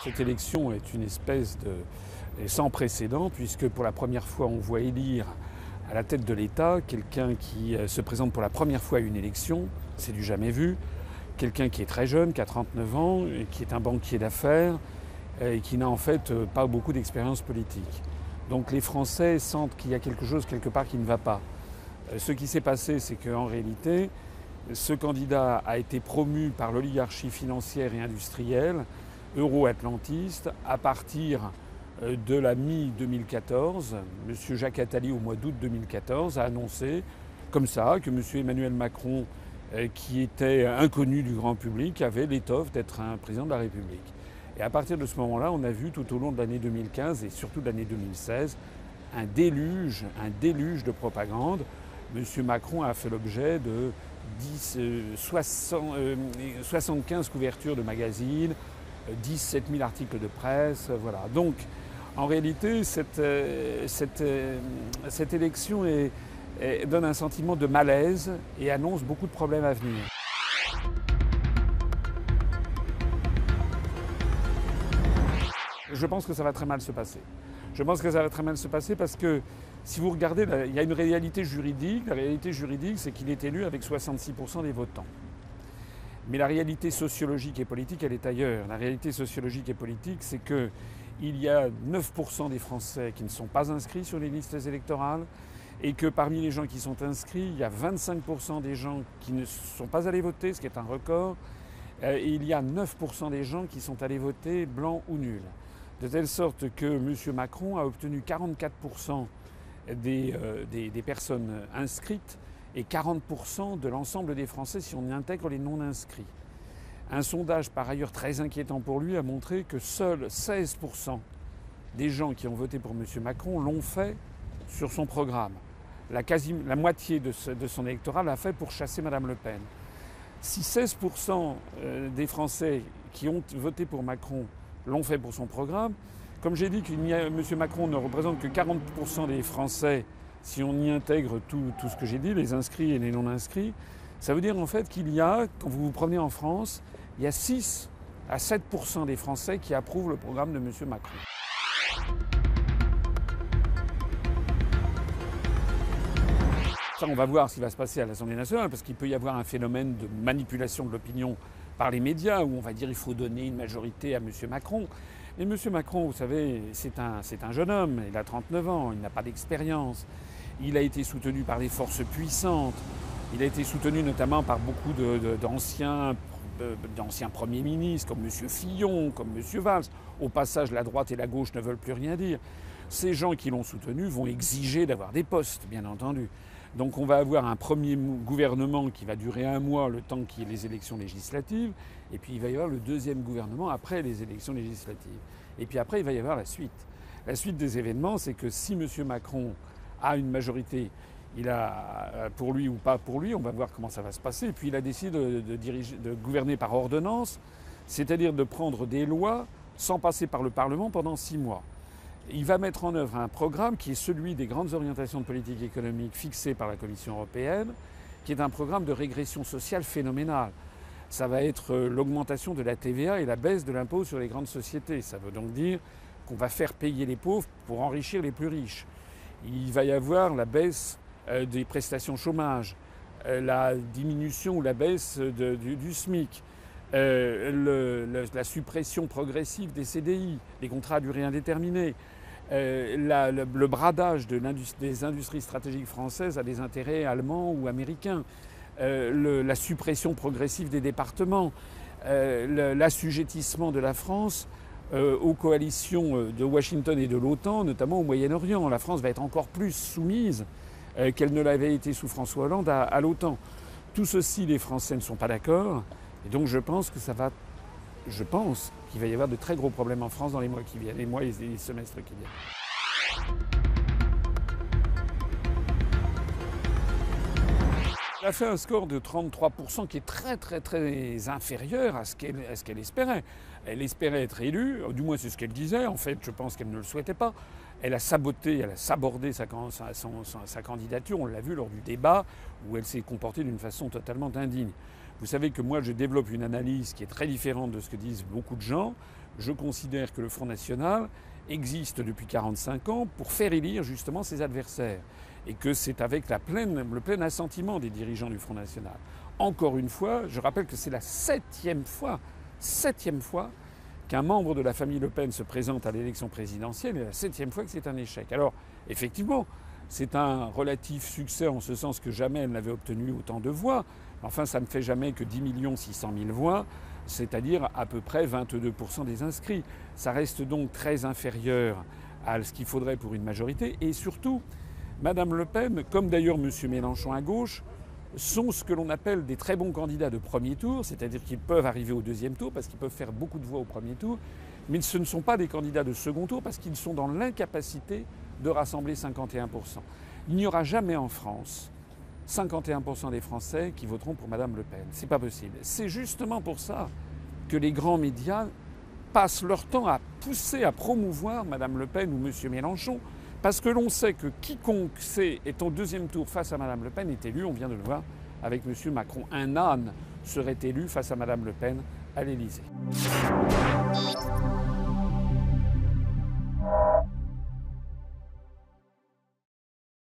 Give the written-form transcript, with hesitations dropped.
Cette élection est une espèce de sans précédent puisque pour la première fois on voit élire à la tête de l'État quelqu'un qui se présente pour la première fois à une élection, c'est du jamais vu, quelqu'un qui est très jeune, qui a 39 ans, et qui est un banquier d'affaires et qui n'a en fait pas beaucoup d'expérience politique. Donc les Français sentent qu'il y a quelque chose quelque part qui ne va pas. Ce qui s'est passé, c'est qu'en réalité, ce candidat a été promu par l'oligarchie financière et industrielle euro-atlantiste à partir de la mi-2014. M. Jacques Attali, au mois d'août 2014, a annoncé comme ça que M. Emmanuel Macron, qui était inconnu du grand public, avait l'étoffe d'être un président de la République. Et à partir de ce moment-là, on a vu tout au long de l'année 2015 et surtout de l'année 2016 un déluge de propagande. M. Macron a fait l'objet de 75 couvertures de magazines, 17 000 articles de presse, voilà. Donc, en réalité, cette élection donne un sentiment de malaise et annonce beaucoup de problèmes à venir. Je pense que ça va très mal se passer. Je pense que ça va très mal se passer parce que, si vous regardez, il y a une réalité juridique. La réalité juridique, c'est qu'il est élu avec 66% des votants. Mais la réalité sociologique et politique, elle est ailleurs. La réalité sociologique et politique, c'est qu'il y a 9% des Français qui ne sont pas inscrits sur les listes électorales et que parmi les gens qui sont inscrits, il y a 25% des gens qui ne sont pas allés voter, ce qui est un record, et il y a 9% des gens qui sont allés voter blanc ou nul. De telle sorte que M. Macron a obtenu 44% des personnes inscrites et 40% de l'ensemble des Français si on y intègre les non-inscrits. Un sondage par ailleurs très inquiétant pour lui a montré que seuls 16% des gens qui ont voté pour M. Macron l'ont fait sur son programme. La moitié de son électorat l'a fait pour chasser Mme Le Pen. Si 16% des Français qui ont voté pour Macron l'ont fait pour son programme, comme j'ai dit M. Macron ne représente que 40% des Français si on y intègre tout ce que j'ai dit, les inscrits et les non-inscrits, ça veut dire en fait qu'il y a, quand vous vous promenez en France, il y a 6 à 7% des Français qui approuvent le programme de M. Macron. Ça, on va voir ce qui va se passer à l'Assemblée nationale, parce qu'il peut y avoir un phénomène de manipulation de l'opinion par les médias, où on va dire qu'il faut donner une majorité à M. Macron. Mais M. Macron, vous savez, c'est un jeune homme, il a 39 ans, il n'a pas d'expérience. Il a été soutenu par des forces puissantes. Il a été soutenu notamment par beaucoup d'anciens premiers ministres, comme M. Fillon, comme M. Valls. Au passage, la droite et la gauche ne veulent plus rien dire. Ces gens qui l'ont soutenu vont exiger d'avoir des postes, bien entendu. Donc on va avoir un premier gouvernement qui va durer 1 mois, le temps qu'il y ait les élections législatives. Et puis il va y avoir le deuxième gouvernement après les élections législatives. Et puis après, il va y avoir la suite. La suite des événements, c'est que si M. Macron a une majorité, il a pour lui ou pas pour lui, on va voir comment ça va se passer. Et puis il a décidé de gouverner par ordonnance, c'est-à-dire de prendre des lois sans passer par le Parlement pendant 6 mois. Il va mettre en œuvre un programme qui est celui des grandes orientations de politique économique fixées par la Commission européenne, qui est un programme de régression sociale phénoménale. Ça va être l'augmentation de la TVA et la baisse de l'impôt sur les grandes sociétés. Ça veut donc dire qu'on va faire payer les pauvres pour enrichir les plus riches. Il va y avoir la baisse des prestations chômage, la diminution ou la baisse du SMIC, la suppression progressive des CDI, des contrats à durée indéterminée, le bradage des industries stratégiques françaises à des intérêts allemands ou américains, la suppression progressive des départements, l'assujettissement de la France aux coalitions de Washington et de l'OTAN, notamment au Moyen-Orient. La France va être encore plus soumise qu'elle ne l'avait été sous François Hollande à l'OTAN. Tout ceci, les Français ne sont pas d'accord. Et donc je pense qu'il va y avoir de très gros problèmes en France dans les mois qui viennent, les mois et les semestres qui viennent. Elle a fait un score de 33% qui est très très très inférieur à ce qu'elle espérait. Elle espérait être élue, du moins c'est ce qu'elle disait. En fait, je pense qu'elle ne le souhaitait pas. Elle a sabordé sa candidature. On l'a vu lors du débat où elle s'est comportée d'une façon totalement indigne. Vous savez que moi, je développe une analyse qui est très différente de ce que disent beaucoup de gens. je considère que le Front National existe depuis 45 ans pour faire élire justement ses adversaires. Et que c'est avec le plein assentiment des dirigeants du Front National. Encore une fois, je rappelle que c'est la septième fois qu'un membre de la famille Le Pen se présente à l'élection présidentielle et la septième fois que c'est un échec. Alors, effectivement, c'est un relatif succès en ce sens que jamais elle n'avait obtenu autant de voix. Enfin, ça ne fait jamais que 10 600 000 voix, c'est-à-dire à peu près 22% des inscrits. Ça reste donc très inférieur à ce qu'il faudrait pour une majorité. Et surtout, Madame Le Pen, comme d'ailleurs M. Mélenchon à gauche, sont ce que l'on appelle des très bons candidats de premier tour, c'est-à-dire qu'ils peuvent arriver au deuxième tour parce qu'ils peuvent faire beaucoup de voix au premier tour, mais ce ne sont pas des candidats de second tour parce qu'ils sont dans l'incapacité de rassembler 51%. Il n'y aura jamais en France 51% des Français qui voteront pour Madame Le Pen. C'est pas possible. C'est justement pour ça que les grands médias passent leur temps à pousser, à promouvoir Madame Le Pen ou M. Mélenchon, parce que l'on sait que quiconque est au deuxième tour face à Madame Le Pen est élu, on vient de le voir avec M. Macron. Un âne serait élu face à Madame Le Pen à l'Élysée.